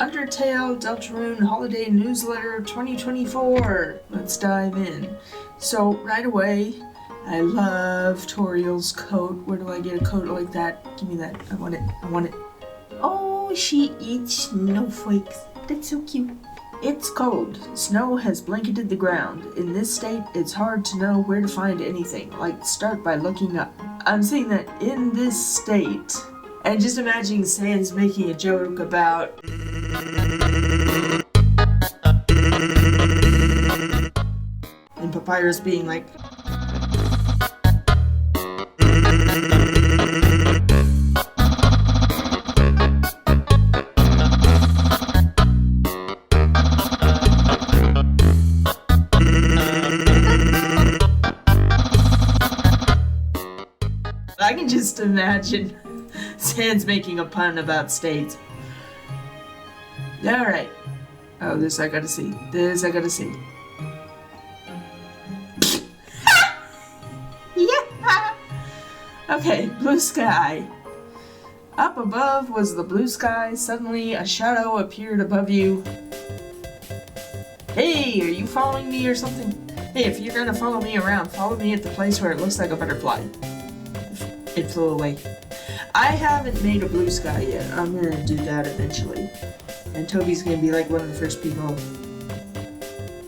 Undertale Deltarune Holiday Newsletter 2024. Let's dive in. So right away, I love Toriel's coat. Where do I get a coat like that? Give me that. I want it. Oh, she eats snowflakes. That's so cute. It's cold. Snow has blanketed the ground. In this state, it's hard to know where to find anything. Like, start by looking up. I'm saying that in this state, and just imagining Sans making a joke about and Papyrus being like I can just imagine Sans making a pun about states. Alright. Oh, this I gotta see. Yeah! Okay, blue sky. Up above was the blue sky. Suddenly, a shadow appeared above you. Hey, are you following me or something? Hey, if you're gonna follow me around, follow me at the place where it looks like a butterfly. It flew away. I haven't made a blue sky yet. I'm gonna do that eventually. And Toby's gonna be like one of the first people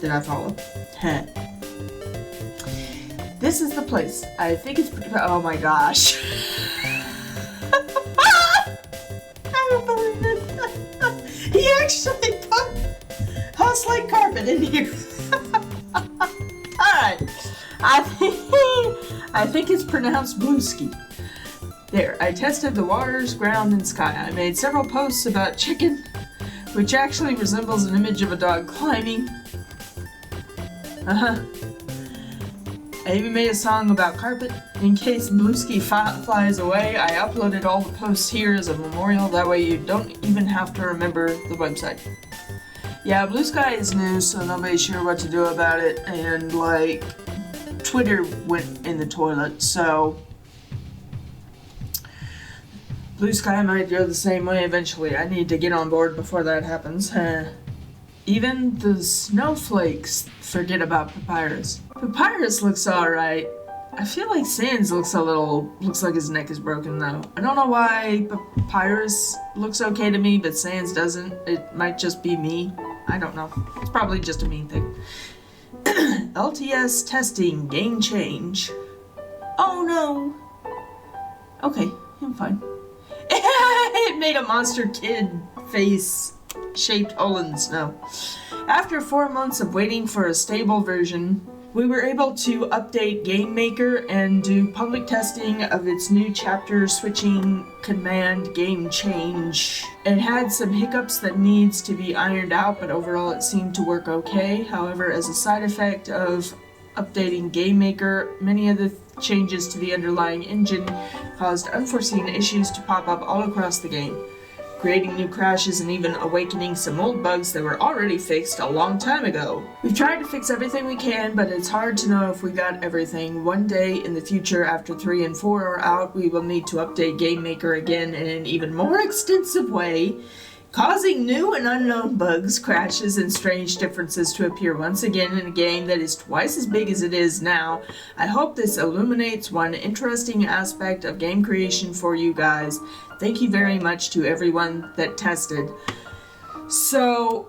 that I follow. Heh. This is the place. I think it's pretty. Oh my gosh. I don't believe it. He actually put house-like carpet in here. Alright. I think it's pronounced blueski. There, I tested the waters, ground, and sky. I made several posts about chicken, which actually resembles an image of a dog climbing. I even made a song about carpet. In case Blueski flies away, I uploaded all the posts here as a memorial. That way you don't even have to remember the website. Yeah, Blue Sky is new, so nobody's sure what to do about it. And, like, Twitter went in the toilet, so Blue Sky might go the same way eventually. I need to get on board before that happens. Even the snowflakes forget about Papyrus. Papyrus looks alright. I feel like Sans looks like his neck is broken though. I don't know why Papyrus looks okay to me, but Sans doesn't. It might just be me. I don't know. It's probably just a mean thing. LTS testing, game change. Oh no. Okay, I'm fine. It made a monster kid face shaped hole in the snow. After 4 months of waiting for a stable version, we were able to update GameMaker and do public testing of its new chapter switching command game change. It had some hiccups that needs to be ironed out, but overall it seemed to work okay. However, as a side effect of updating GameMaker, many of the changes to the underlying engine caused unforeseen issues to pop up all across the game, creating new crashes and even awakening some old bugs that were already fixed a long time ago. We've tried to fix everything we can, but it's hard to know if we got everything. One day in the future, after 3 and 4 are out, we will need to update GameMaker again in an even more extensive way, causing new and unknown bugs, crashes, and strange differences to appear once again in a game that is twice as big as it is now. I hope this illuminates one interesting aspect of game creation for you guys. Thank you very much to everyone that tested. So,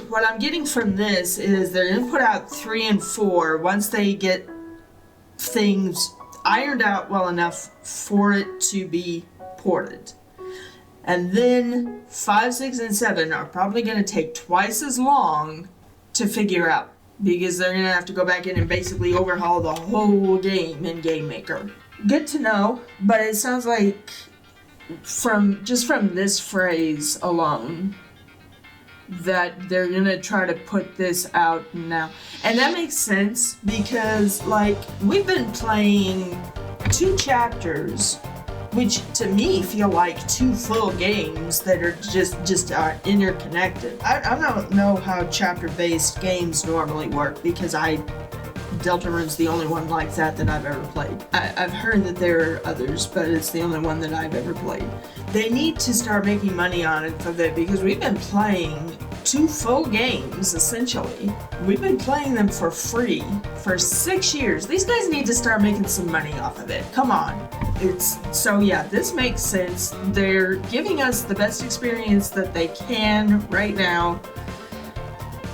what I'm getting from this is they're going to put out 3 and 4 once they get things ironed out well enough for it to be ported. And then 5, 6, and 7 are probably going to take twice as long to figure out, because they're going to have to go back in and basically overhaul the whole game in GameMaker. Good to know, but it sounds like from this phrase alone that they're going to try to put this out now. And that makes sense because, like, we've been playing 2 chapters, which to me feel like 2 full games that are just are interconnected. I don't know how chapter-based games normally work because I Deltarune's the only one like that I've ever played. I've heard that there are others, but it's the only one that I've ever played. They need to start making money on it for that, because we've been playing 2 full games, essentially. We've been playing them for free for 6 years. These guys need to start making some money off of it. Come on. So yeah, this makes sense. They're giving us the best experience that they can right now,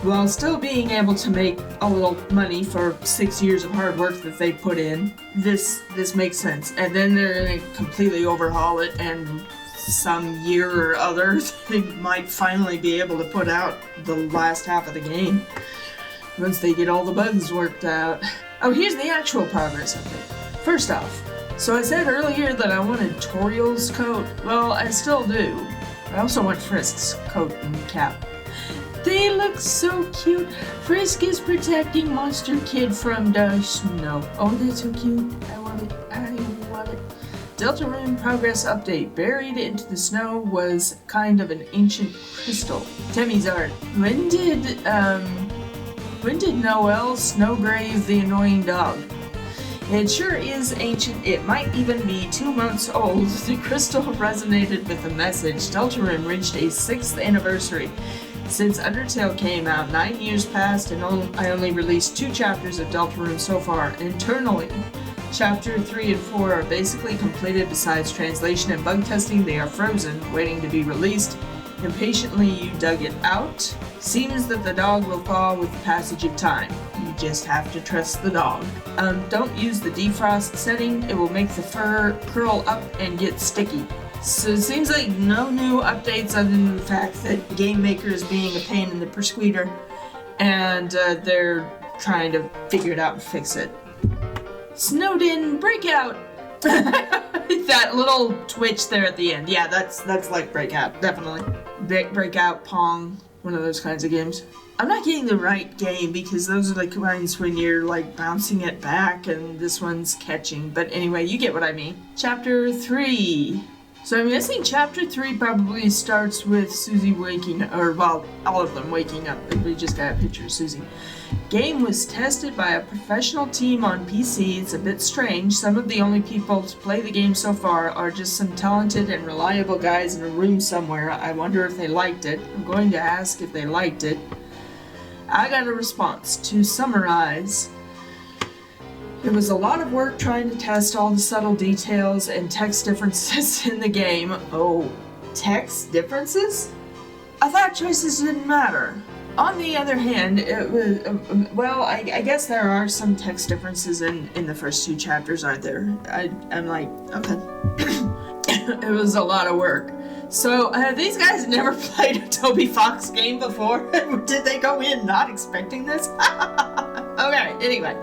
while still being able to make a little money for 6 years of hard work that they put in. This makes sense. And then they're going to completely overhaul it, and some year or other they might finally be able to put out the last half of the game once they get all the bugs worked out. Oh, here's the actual progress update. First off, so I said earlier that I wanted Toriel's coat. Well, I still do. I also want Frisk's coat and cap. They look so cute. Frisk is protecting Monster Kid from the snow. Oh, that's so cute. I love it. I love it. Deltarune progress update. Buried into the snow was kind of an ancient crystal. Temmie's art. When did Noel snowgrave the annoying dog? It sure is ancient. It might even be 2 months old. The crystal resonated with the message. Deltarune reached a 6th anniversary. Since Undertale came out, 9 years passed, and I only released 2 chapters of Deltarune so far. Internally, Chapter 3 and 4 are basically completed. Besides translation and bug testing, they are frozen, waiting to be released. Impatiently, you dug it out. Seems that the dog will thaw with the passage of time. You just have to trust the dog. Don't use the defrost setting. It will make the fur curl up and get sticky. So it seems like no new updates other than the fact that Game Maker is being a pain in the persqueeter, and they're trying to figure it out and fix it. Snowden Breakout! That little twitch there at the end. Yeah, that's like Breakout, definitely. Breakout, Pong, one of those kinds of games. I'm not getting the right game because those are the kinds when you're like bouncing it back and this one's catching. But anyway, you get what I mean. Chapter 3. So I'm guessing Chapter 3 probably starts with Susie waking, or well, all of them waking up. We just got a picture of Susie. Game was tested by a professional team on PC. It's a bit strange. Some of the only people to play the game so far are just some talented and reliable guys in a room somewhere. I wonder if they liked it. I'm going to ask if they liked it. I got a response. To summarize, it was a lot of work trying to test all the subtle details and text differences in the game. Oh, text differences? I thought choices didn't matter. On the other hand, it was, well, I guess there are some text differences in the first 2 chapters, aren't there? I'm like, okay. It was a lot of work. So, these guys never played a Toby Fox game before? Did they go in not expecting this? Okay, anyway.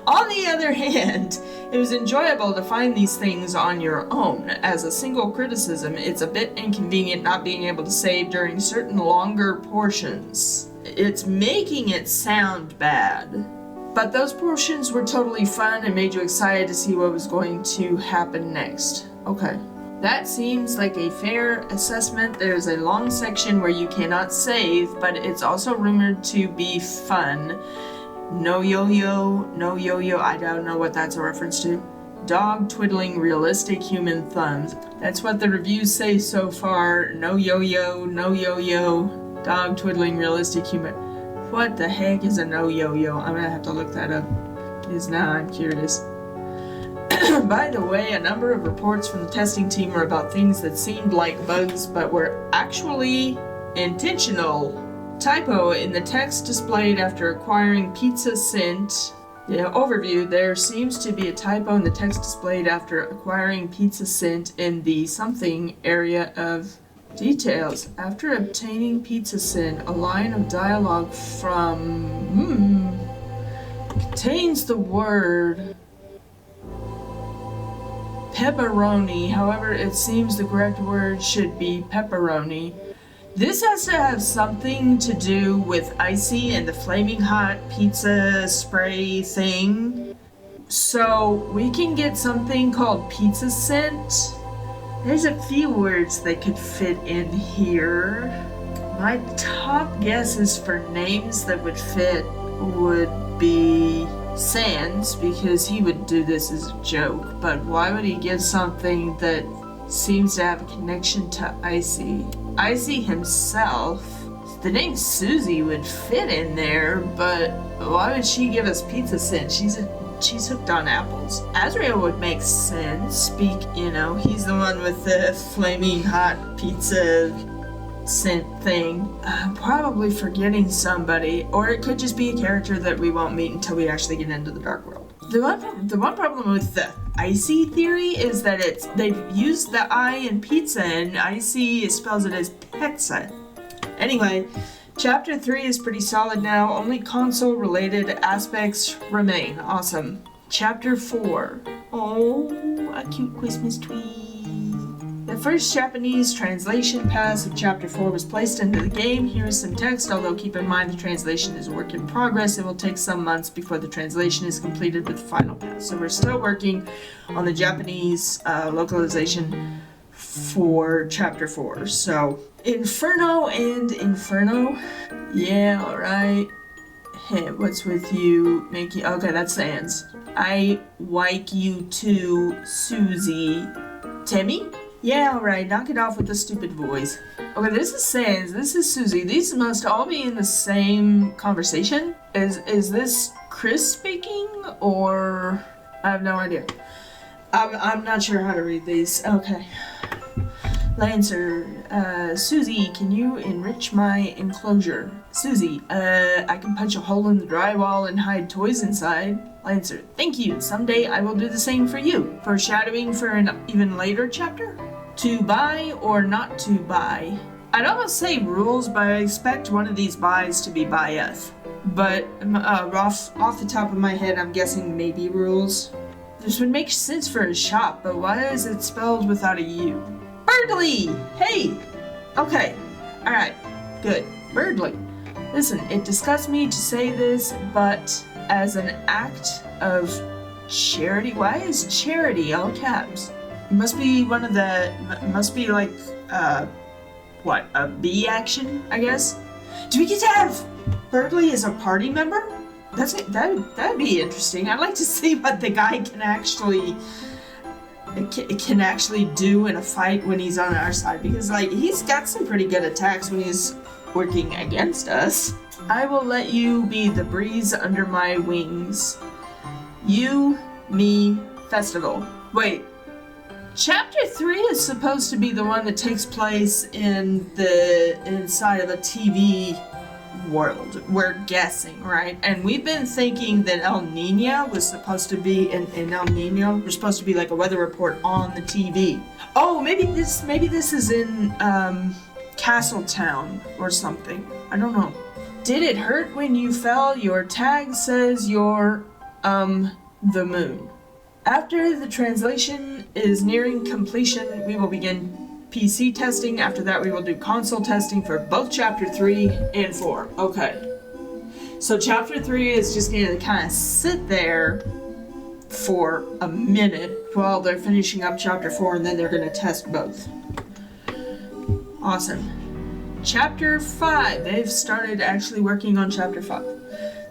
On the other hand, it was enjoyable to find these things on your own. As a single criticism, it's a bit inconvenient not being able to save during certain longer portions. It's making it sound bad. But those portions were totally fun and made you excited to see what was going to happen next. Okay. That seems like a fair assessment. There's a long section where you cannot save, but it's also rumored to be fun. No yo-yo, I don't know what that's a reference to. Dog twiddling realistic human thumbs. That's what the reviews say so far. No yo-yo, dog twiddling realistic human. What the heck is a no yo-yo? I'm gonna have to look that up, because now I'm curious. By the way, a number of reports from the testing team were about things that seemed like bugs but were actually intentional. Typo in the text displayed after acquiring Pizza Scent. Yeah, overview. There seems to be a typo in the text displayed after acquiring Pizza Scent in the something area of details. After obtaining Pizza Scent, a line of dialogue from contains the word pepperoni. However, it seems the correct word should be pepperoni. This has to have something to do with Icy and the flaming hot pizza spray thing. So we can get something called Pizza Scent. There's a few words that could fit in here. My top guesses for names that would fit would be Sans, because he would do this as a joke, but why would he give something that seems to have a connection to Icy? Icy himself, the name Susie would fit in there, but why would she give us pizza scent? She's hooked on apples. Azrael would make sense, he's the one with the flaming hot pizza scent thing. I'm probably forgetting somebody, or it could just be a character that we won't meet until we actually get into the Dark World. The one problem with the Icy theory is that they've used the I in pizza, and Icy spells it as pizza. Anyway, Chapter 3 is pretty solid now. Only console-related aspects remain. Awesome. Chapter 4. Oh, a cute Christmas tree. The first Japanese translation pass of Chapter 4 was placed into the game. Here is some text, although keep in mind the translation is a work in progress. It will take some months before the translation is completed with the final pass. So we're still working on the Japanese localization for Chapter 4. So, Inferno and Inferno. Yeah, alright. Hey, what's with you, Mickey? Okay, that's Sans. I like you too, Susie. Timmy? Yeah, alright, knock it off with the stupid voice. Okay, this is Sans, this is Susie. These must all be in the same conversation. Is this Chris speaking, or... I have no idea. I'm not sure how to read these. Okay. Lancer, Susie, can you enrich my enclosure? Susie, I can punch a hole in the drywall and hide toys inside. Lancer, thank you. Someday I will do the same for you. Foreshadowing for an even later chapter? To buy or not to buy? I'd almost say rules, but I expect one of these buys to be buyeth. But off the top of my head, I'm guessing maybe rules. This would make sense for a shop, but why is it spelled without a U? Birdly! Hey! Okay. Alright. Good. Birdly. Listen, it disgusts me to say this, but as an act of charity... Why is charity all caps? It must be one of the... Must be like, what? A B action, I guess? Do we get to have Birdly as a party member? That'd be interesting. I'd like to see what the guy can actually do in a fight when he's on our side, because he's got some pretty good attacks when he's working against us. I will let you be the breeze under my wings. You, me, festival. Wait, Chapter 3 is supposed to be the one that takes place inside of a TV world. We're guessing, right? And we've been thinking that El Nino was supposed to be in El Nino. We're supposed to be like a weather report on the TV. Oh, maybe this is in Castletown or something. I don't know. Did it hurt when you fell? Your tag says you're the moon. After the translation is nearing completion, we will begin PC testing. After that, we will do console testing for both Chapter 3 and 4. Okay. So Chapter 3 is just going to kind of sit there for a minute while they're finishing up Chapter 4, and then they're going to test both. Awesome. Chapter 5. They've started actually working on Chapter 5.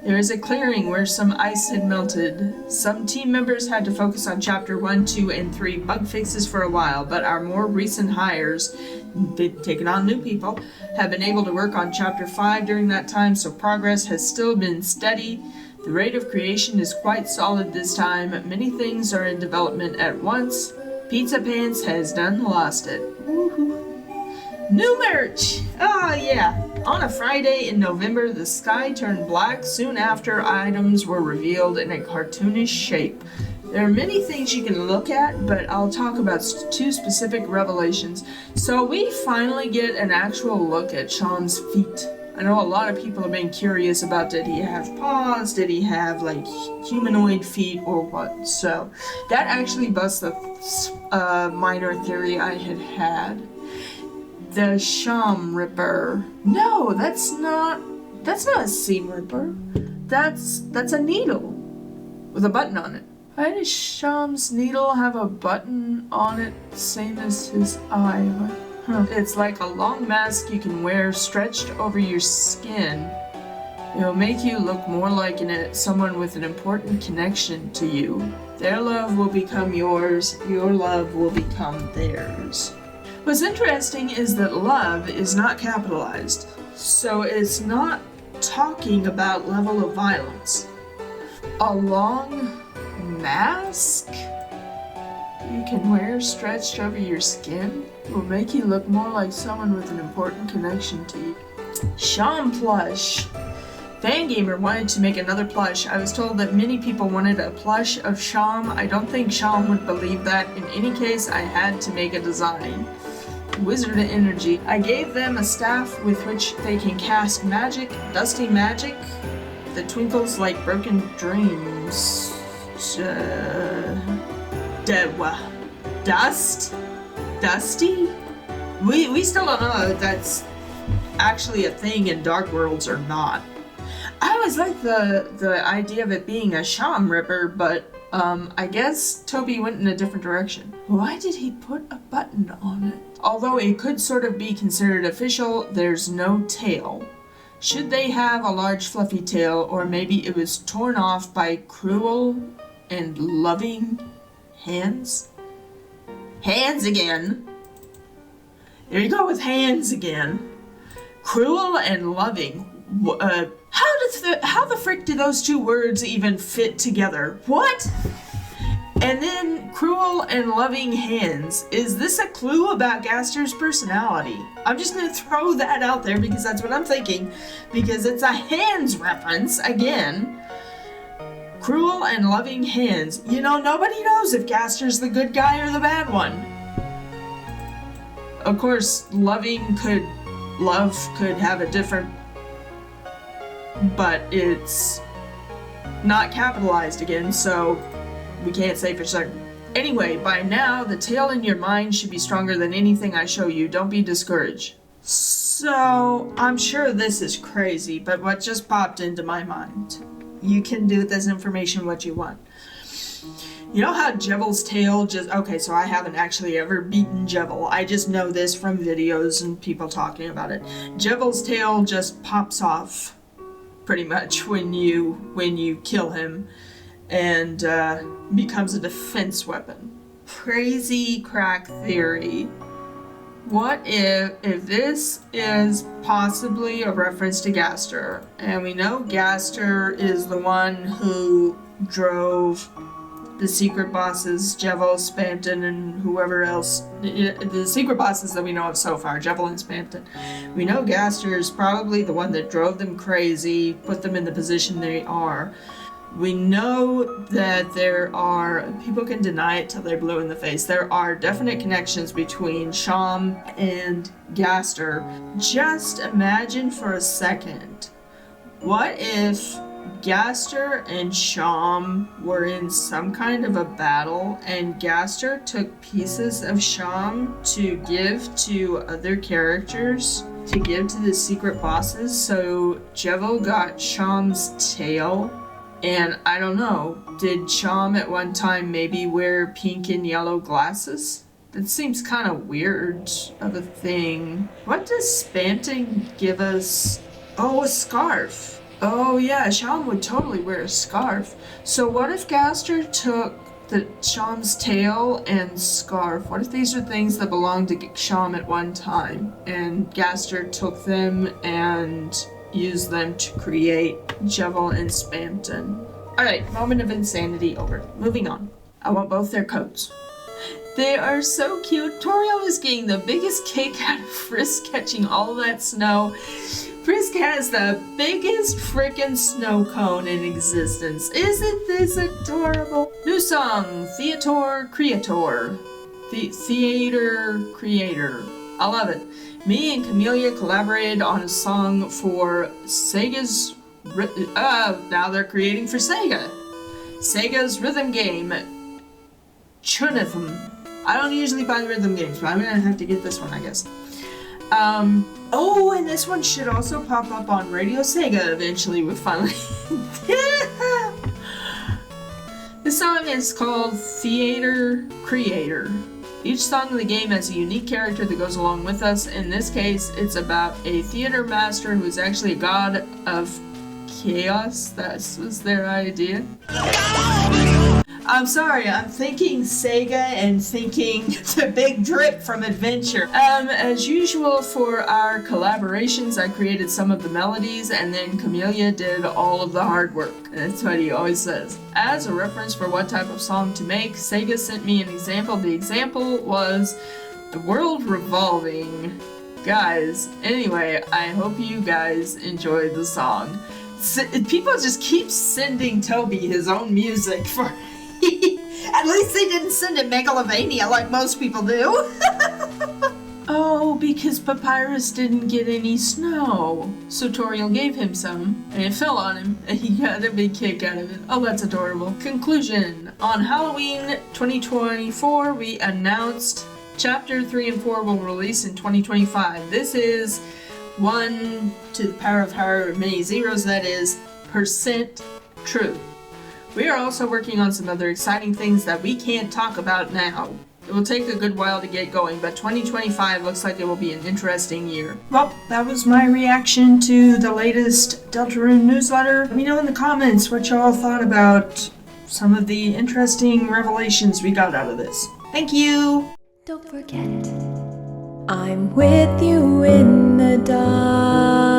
There is a clearing where some ice had melted. Some team members had to focus on Chapter 1, 2, and 3 bug fixes for a while, but our more recent hires, they've taken on new people, have been able to work on Chapter 5 during that time, so progress has still been steady. The rate of creation is quite solid this time. Many things are in development at once. Pizza Pants has done lost it. Woohoo. New merch! Ah, yeah. On a Friday in November, the sky turned black soon after items were revealed in a cartoonish shape. There are many things you can look at, but I'll talk about two specific revelations. So we finally get an actual look at Sean's feet. I know a lot of people have been curious about, did he have paws, did he have humanoid feet or what? So that actually busts the minor theory I had. The Sham Ripper. No, that's not a seam ripper. That's a needle with a button on it. Why does Sham's needle have a button on it, same as his eye? Huh. It's like a long mask you can wear stretched over your skin. It will make you look more like someone with an important connection to you. Their love will become yours, your love will become theirs. What's interesting is that love is not capitalized, so it's not talking about level of violence. A long mask you can wear stretched over your skin will make you look more like someone with an important connection to you. Sham plush. Fangamer wanted to make another plush. I was told that many people wanted a plush of Sham. I don't think Sham would believe that. In any case, I had to make a design. Wizard of Energy. I gave them a staff with which they can cast magic, dusty magic, that twinkles like broken dreams. Dust? Dusty? We still don't know if that's actually a thing in Dark Worlds or not. I always liked the idea of it being a Sham Ripper, but I guess Toby went in a different direction. Why did he put a button on it? Although it could sort of be considered official, there's no tail. Should they have a large fluffy tail, or maybe it was torn off by cruel and loving hands? Hands again. There you go with hands again. Cruel and loving. How the frick do those two words even fit together? What? And then cruel and loving hands. Is this a clue about Gaster's personality? I'm just gonna throw that out there because that's what I'm thinking. Because it's a hands reference again. Cruel and loving hands. You know, nobody knows if Gaster's the good guy or the bad one. Of course, love could have a different, but it's not capitalized again, so we can't say for certain. Anyway, by now, the tail in your mind should be stronger than anything I show you. Don't be discouraged. So, I'm sure this is crazy, but what just popped into my mind. You can do with this information what you want. You know how Jevil's tail okay, so I haven't actually ever beaten Jevil. I just know this from videos and people talking about it. Jevil's tail just pops off, pretty much, when you kill him, and becomes a defense weapon. Crazy crack theory. What if this is possibly a reference to Gaster, and we know Gaster is the one who drove the secret bosses, Jevil, Spamton, and whoever else, the secret bosses that we know of so far, Jevil and Spamton. We know Gaster is probably the one that drove them crazy, put them in the position they are. We know that there are, people can deny it till they're blue in the face, there are definite connections between Sham and Gaster. Just imagine for a second, what if Gaster and Sham were in some kind of a battle, and Gaster took pieces of Sham to give to other characters, to give to the secret bosses, so Jevil got Sham's tail, and I don't know, did Sham at one time maybe wear pink and yellow glasses? That seems kind of weird of a thing. What does Spamton give us? Oh, a scarf. Oh yeah, Sham would totally wear a scarf. So what if Gaster took Sham's tail and scarf? What if these are things that belonged to Sham at one time, and Gaster took them and used them to create Jevil and Spamton? Alright, moment of insanity over. Moving on. I want both their coats. They are so cute. Toriel is getting the biggest kick out of Frisk catching all that snow. Frisk has the biggest frickin' snow cone in existence. Isn't this adorable? New song, Theater Creator. Theater Creator. I love it. Me and Camellia collaborated on a song for Sega's, now they're creating for Sega. Sega's rhythm game, Chunithm. I don't usually buy the rhythm games, but I'm gonna have to get this one, I guess. Oh, and this one should also pop up on Radio Sega eventually with finally. This song is called Theater Creator. Each song in the game has a unique character that goes along with us. In this case, it's about a theater master who is actually a god of chaos. That was their idea. I'm sorry, I'm thinking Sega and thinking the Big Drip from Adventure. As usual for our collaborations, I created some of the melodies and then Camellia did all of the hard work. That's what he always says. As a reference for what type of song to make, Sega sent me an example. The example was The World Revolving. Guys, anyway, I hope you guys enjoyed the song. People just keep sending Toby his own music for... At least they didn't send him Megalovania like most people do. Oh, because Papyrus didn't get any snow. So Toriel gave him some, and it fell on him, and he got a big kick out of it. Oh, that's adorable. Conclusion. On Halloween 2024, we announced Chapter 3 and 4 will release in 2025. This is 1 to the power of however many zeros that is, % true. We are also working on some other exciting things that we can't talk about now. It will take a good while to get going, but 2025 looks like it will be an interesting year. Well, that was my reaction to the latest Deltarune newsletter. Let me know in the comments what y'all thought about some of the interesting revelations we got out of this. Thank you! Don't forget, I'm with you in the dark.